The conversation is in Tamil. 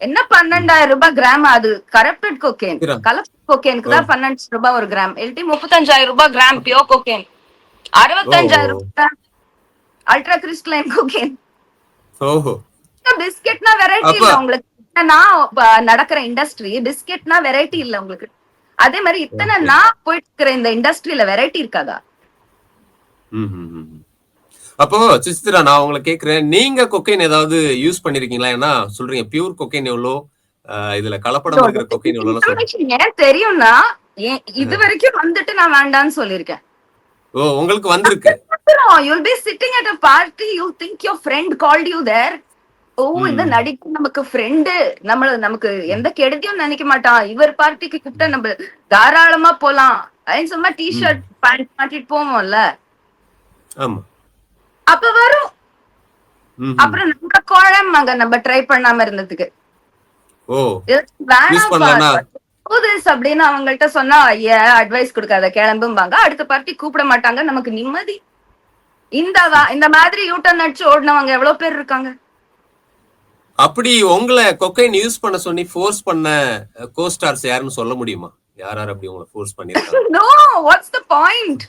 என்ன 12,000 ரூபாய் கிராம்? அது கரப்டட் கொக்கேன். கிராம். கலப்பு கொக்கேனுக்கு ஓ தான் 12 ரூபாய் ஒரு கிராம். எல்டி 35,000 ரூபாய் கிராம் அப்ப- பியோர் கொக்கேன். ஓ 65,000 ரூபாய் அல்ட்ரா கிறிஸ்டலைன் கொக்கேன். ஓஹோ. பிஸ்கெட்னா வெரைட்டி அப்ப இல்ல உங்களுக்கு. நடக்கிற இண்டஸ்ட்ரி பிஸ்கெட்னா வெரைட்டி இல்ல உங்களுக்கு. அதே மாதிரி இத்தனை ஓகே. நான் போயிட்டு இருக்கிற இந்த இண்டஸ்ட்ரியில வெரைட்டி இருக்காதா? அப்போ சிஸ்டரா நான் உங்களை கேக்குறேன், நீங்க கொக்கைன் ஏதாவது யூஸ் பண்ணிருக்கீங்களா? ஏன்னா சொல்றீங்க பியூர் கொக்கைன் எவ்வளோ, இதுல கலப்படம் இருக்கிற கொக்கைன் எவ்வளோ சொல்றீங்க. இன்ஃபர்மேஷன் ஏன் தெரியும்னா, இது வரைக்கும் வந்துட்டு நான் வேண்டான்னு சொல்லியிருக்கேன். ஓ உங்களுக்கு வந்திருக்கு. You'll be sitting at a party, you think your friend called you there. ஓ இந்த நடிப்பு நமக்கு ஃப்ரெண்டு, நமக்கு எந்த கெடுதியும் நினைக்க மாட்டான், இவர் பார்ட்டிக்கு கூப்பிட்டா நம்ம தாராளமா போலாம் அப்படின்னு சும்மா டிஷர்ட் பேண்ட் மாட்டிட்டு போவோம்ல. ஆமா. அப்ப வரும். அப்புறம் நம்ம குழம்பாங்க நம்ம ட்ரை பண்ணாம இருந்ததுக்கு. ஓ யூஸ் வேணாம் பண்ணலனா அப்படின்னு அவங்கள்ட்ட சொன்னா அட்வைஸ் கொடுக்காத கிளம்பும்பாங்க. அடுத்த பார்ட்டி கூப்பிட மாட்டாங்க. நமக்கு நிம்மதி. இந்த மாதிரி யூட்டர்ன் அடிச்சு ஓடினவங்க எவ்வளவு பேர் இருக்காங்க. அப்படி உங்களை கொக்கைன் யூஸ் பண்ண சொல்லி ஃபோர்ஸ் பண்ண கோஸ்டார்ஸ் யாருன்னு சொல்ல முடியுமா? யார் அப்படி உங்களை ஃபோர்ஸ் பண்ணிருக்காங்க? No, what's the point?